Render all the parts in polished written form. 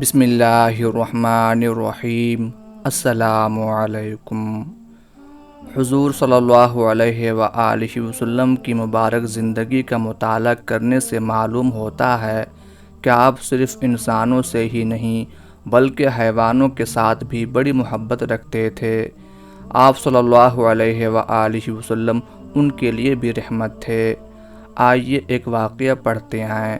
بسم اللہ الرحمن الرحیم۔ السلام علیکم۔ حضور صلی اللہ علیہ وآلہ وسلم کی مبارک زندگی کا مطالعہ کرنے سے معلوم ہوتا ہے کہ آپ صرف انسانوں سے ہی نہیں بلکہ حیوانوں کے ساتھ بھی بڑی محبت رکھتے تھے۔ آپ صلی اللہ علیہ وآلہ وسلم ان کے لیے بھی رحمت تھے۔ آئیے ایک واقعہ پڑھتے ہیں۔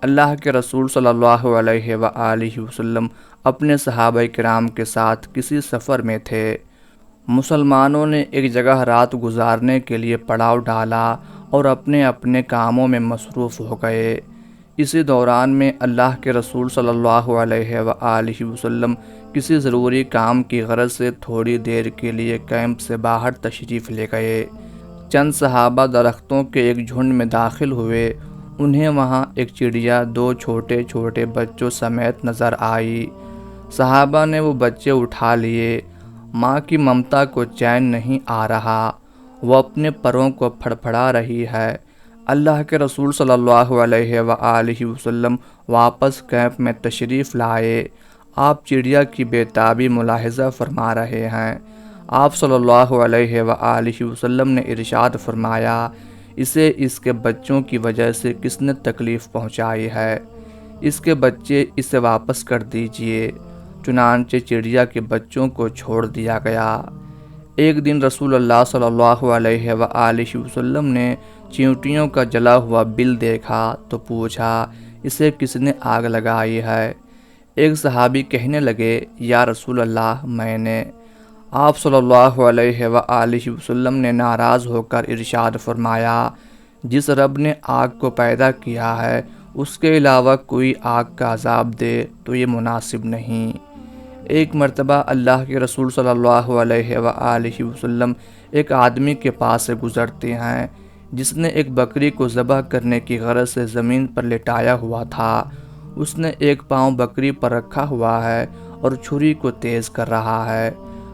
اللہ کے رسول صلی اللہ علیہ وآلہ وسلم اپنے صحابہ کرام کے ساتھ کسی سفر میں تھے۔ مسلمانوں نے ایک جگہ رات گزارنے کے لیے پڑاؤ ڈالا اور اپنے اپنے کاموں میں مصروف ہو گئے۔ اسی دوران میں اللہ کے رسول صلی اللہ علیہ وآلہ وسلم کسی ضروری کام کی غرض سے تھوڑی دیر کے لیے کیمپ سے باہر تشریف لے گئے۔ چند صحابہ درختوں کے ایک جھنڈ میں داخل ہوئے۔ انہیں وہاں ایک چڑیا دو چھوٹے چھوٹے بچوں سمیت نظر آئی۔ صحابہ نے وہ بچے اٹھا لیے۔ ماں کی ممتا کو چین نہیں آ رہا، وہ اپنے پروں کو پھڑپھڑا رہی ہے۔ اللہ کے رسول صلی اللہ علیہ وآلہ وسلم واپس کیمپ میں تشریف لائے۔ آپ چڑیا کی بے تابی ملاحظہ فرما رہے ہیں۔ آپ صلی اللہ علیہ وآلہ وسلم نے ارشاد فرمایا، اسے اس کے بچوں کی وجہ سے کس نے تکلیف پہنچائی ہے، اس کے بچے اسے واپس کر دیجئے۔ چنانچہ چڑیا کے بچوں کو چھوڑ دیا گیا۔ ایک دن رسول اللہ صلی اللہ علیہ وآلہ وسلم نے چیونٹیوں کا جلا ہوا بل دیکھا تو پوچھا، اسے کس نے آگ لگائی ہے؟ ایک صحابی کہنے لگے، یا رسول اللہ میں نے۔ آپ صلی اللہ علیہ وآلہ وسلم نے ناراض ہو کر ارشاد فرمایا، جس رب نے آگ کو پیدا کیا ہے اس کے علاوہ کوئی آگ کا عذاب دے تو یہ مناسب نہیں۔ ایک مرتبہ اللہ کے رسول صلی اللہ علیہ وآلہ وسلم ایک آدمی کے پاس سے گزرتے ہیں جس نے ایک بکری کو ذبح کرنے کی غرض سے زمین پر لٹایا ہوا تھا۔ اس نے ایک پاؤں بکری پر رکھا ہوا ہے اور چھری کو تیز کر رہا ہے۔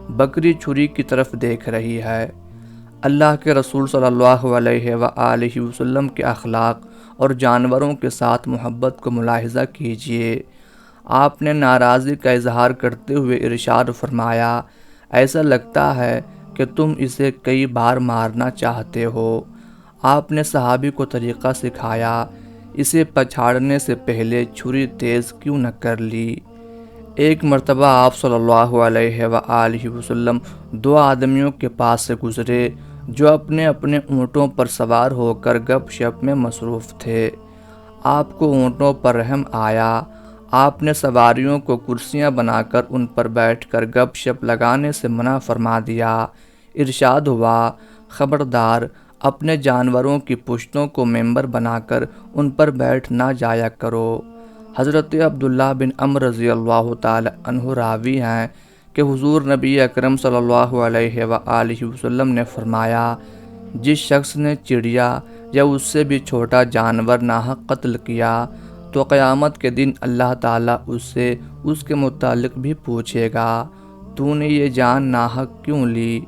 بکری چھری کی طرف دیکھ رہی ہے۔ اللہ کے رسول صلی اللہ علیہ وآلہ وسلم کے اخلاق اور جانوروں کے ساتھ محبت کو ملاحظہ کیجیے۔ آپ نے ناراضی کا اظہار کرتے ہوئے ارشاد فرمایا، ایسا لگتا ہے کہ تم اسے کئی بار مارنا چاہتے ہو۔ آپ نے صحابی کو طریقہ سکھایا، اسے پچھاڑنے سے پہلے چھری تیز کیوں نہ کر لی۔ ایک مرتبہ آپ صلی اللہ علیہ وآلہ وسلم دو آدمیوں کے پاس سے گزرے جو اپنے اپنے اونٹوں پر سوار ہو کر گپ شپ میں مصروف تھے۔ آپ کو اونٹوں پر رحم آیا۔ آپ نے سواریوں کو کرسیاں بنا کر ان پر بیٹھ کر گپ شپ لگانے سے منع فرما دیا۔ ارشاد ہوا، خبردار، اپنے جانوروں کی پشتوں کو ممبر بنا کر ان پر بیٹھ نہ جایا کرو۔ حضرت عبداللہ بن عمر رضی اللہ تعالی عنہ راوی ہیں کہ حضور نبی اکرم صلی اللہ علیہ وآلہ وسلم نے فرمایا، جس شخص نے چڑیا یا اس سے بھی چھوٹا جانور ناحق قتل کیا تو قیامت کے دن اللہ تعالیٰ اس سے اس کے متعلق بھی پوچھے گا، تو نے یہ جان ناحق کیوں لی؟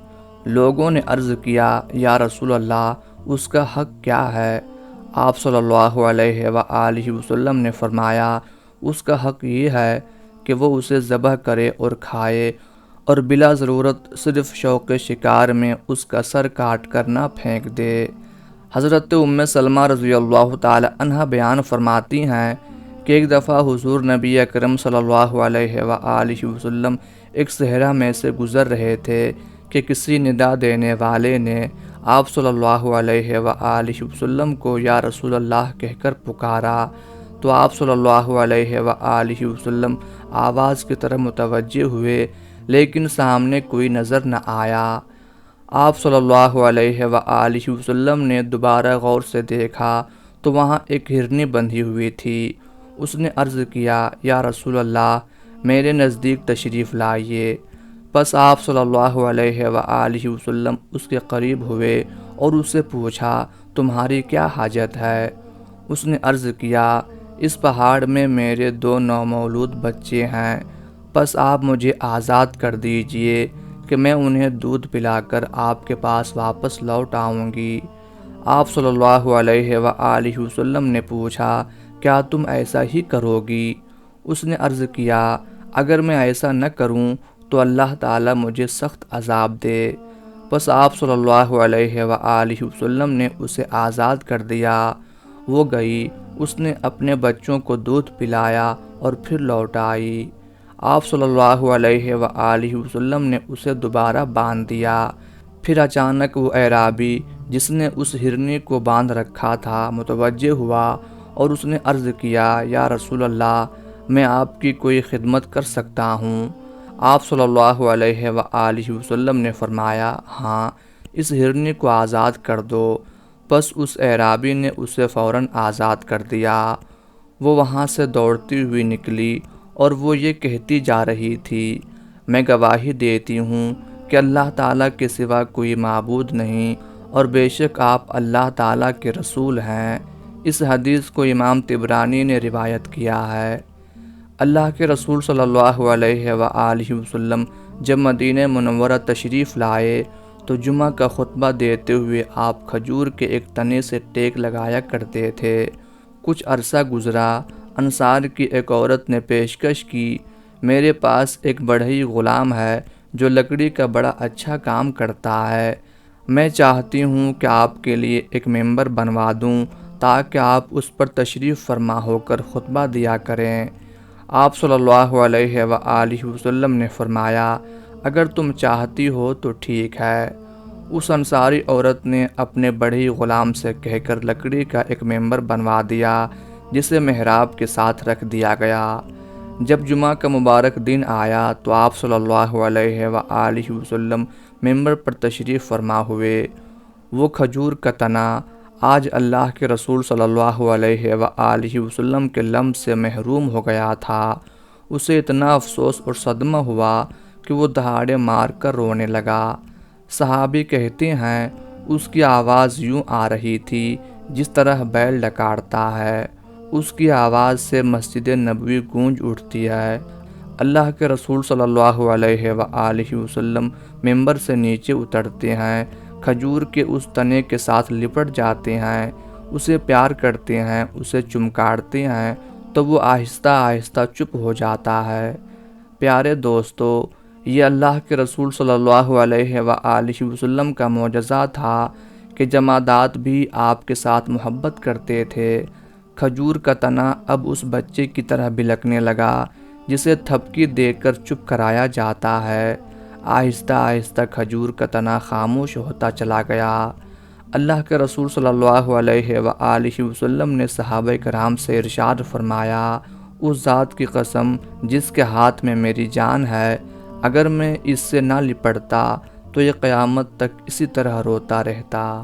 لوگوں نے عرض کیا، یا رسول اللہ، اس کا حق کیا ہے؟ آپ صلی اللہ علیہ وآلہ وسلم نے فرمایا، اس کا حق یہ ہے کہ وہ اسے ذبح کرے اور کھائے اور بلا ضرورت صرف شوق شکار میں اس کا سر کاٹ کر نہ پھینک دے۔ حضرت ام سلمہ رضی اللہ تعالی عنہ بیان فرماتی ہیں کہ ایک دفعہ حضور نبی اکرم صلی اللہ علیہ وآلہ وسلم ایک صحرا میں سے گزر رہے تھے کہ کسی ندا دینے والے نے آپ صلی اللہ علیہ وآلہ وسلم کو یا رسول اللہ کہہ کر پکارا تو آپ صلی اللہ علیہ وآلہ وسلم آواز کی طرف متوجہ ہوئے لیکن سامنے کوئی نظر نہ آیا۔ آپ صلی اللہ علیہ وآلہ وسلم نے دوبارہ غور سے دیکھا تو وہاں ایک ہرنی بندھی ہوئی تھی۔ اس نے عرض کیا، یا رسول اللہ، میرے نزدیک تشریف لائیے۔ پس آپ صلی اللہ علیہ وآلہ وسلم اس کے قریب ہوئے اور اس سے پوچھا، تمہاری کیا حاجت ہے؟ اس نے عرض کیا، اس پہاڑ میں میرے دو نومولود بچے ہیں، پس آپ مجھے آزاد کر دیجئے کہ میں انہیں دودھ پلا کر آپ کے پاس واپس لوٹ آؤں گی۔ آپ صلی اللہ علیہ وآلہ وسلم نے پوچھا، کیا تم ایسا ہی کرو گی؟ اس نے عرض کیا اگر میں ایسا نہ کروں تو اللہ تعالیٰ مجھے سخت عذاب دے۔ بس آپ صلی اللہ علیہ وآلہ وسلم نے اسے آزاد کر دیا۔ وہ گئی، اس نے اپنے بچوں کو دودھ پلایا اور پھر لوٹ آئی۔ آپ صلی اللہ علیہ وآلہ وسلم نے اسے دوبارہ باندھ دیا۔ پھر اچانک وہ اعرابی جس نے اس ہرنی کو باندھ رکھا تھا متوجہ ہوا اور اس نے عرض کیا یا رسول اللہ، میں آپ کی کوئی خدمت کر سکتا ہوں؟ آپ صلی اللہ علیہ وآلہ وسلم نے فرمایا ہاں، اس ہرنی کو آزاد کر دو۔ بس اس اعرابی نے اسے فوراً آزاد کر دیا۔ وہ وہاں سے دوڑتی ہوئی نکلی اور وہ یہ کہتی جا رہی تھی، میں گواہی دیتی ہوں کہ اللہ تعالیٰ کے سوا کوئی معبود نہیں اور بے شک آپ اللہ تعالیٰ کے رسول ہیں۔ اس حدیث کو امام طبرانی نے روایت کیا ہے۔ اللہ کے رسول صلی اللہ علیہ وآلہ وسلم جب مدینہ منورہ تشریف لائے تو جمعہ کا خطبہ دیتے ہوئے آپ کھجور کے ایک تنے سے ٹیک لگایا کرتے تھے۔ کچھ عرصہ گزرا، انصار کی ایک عورت نے پیشکش کی، میرے پاس ایک بڑھئی غلام ہے جو لکڑی کا بڑا اچھا کام کرتا ہے، میں چاہتی ہوں کہ آپ کے لیے ایک ممبر بنوا دوں تاکہ آپ اس پر تشریف فرما ہو کر خطبہ دیا کریں۔ آپ صلی اللہ علیہ وآلہ وسلم نے فرمایا اگر تم چاہتی ہو تو ٹھیک ہے۔ اس انصاری عورت نے اپنے بڑھئی غلام سے کہہ کر لکڑی کا ایک ممبر بنوا دیا جسے محراب کے ساتھ رکھ دیا گیا۔ جب جمعہ کا مبارک دن آیا تو آپ صلی اللہ علیہ وآلہ وسلم ممبر پر تشریف فرما ہوئے۔ وہ کھجور کا تنا آج اللہ کے رسول صلی اللہ علیہ وآلہ وسلم کے لمس سے محروم ہو گیا تھا۔ اسے اتنا افسوس اور صدمہ ہوا کہ وہ دہاڑے مار کر رونے لگا۔ صحابی کہتے ہیں اس کی آواز یوں آ رہی تھی جس طرح بیل ڈکارتا ہے، اس کی آواز سے مسجد نبوی گونج اٹھتی ہے۔ اللہ کے رسول صلی اللہ علیہ وآلہ وسلم ممبر سے نیچے اترتے ہیں، کھجور کے اس تنے کے ساتھ لپٹ جاتے ہیں، اسے پیار کرتے ہیں، اسے چمکارتے ہیں تو وہ آہستہ آہستہ چپ ہو جاتا ہے۔ پیارے دوستو، یہ اللہ کے رسول صلی اللہ علیہ وآلہ وسلم کا معجزہ تھا کہ جمادات بھی آپ کے ساتھ محبت کرتے تھے۔ کھجور کا تنا اب اس بچے کی طرح بلکنے لگا جسے تھپکی دے کر چپ کرایا جاتا ہے۔ آہستہ آہستہ کھجور کا تنا خاموش ہوتا چلا گیا۔ اللہ کے رسول صلی اللہ علیہ وآلہ وسلم نے صحابہ کرام سے ارشاد فرمایا، اس ذات کی قسم جس کے ہاتھ میں میری جان ہے، اگر میں اس سے نہ لپٹتا تو یہ قیامت تک اسی طرح روتا رہتا۔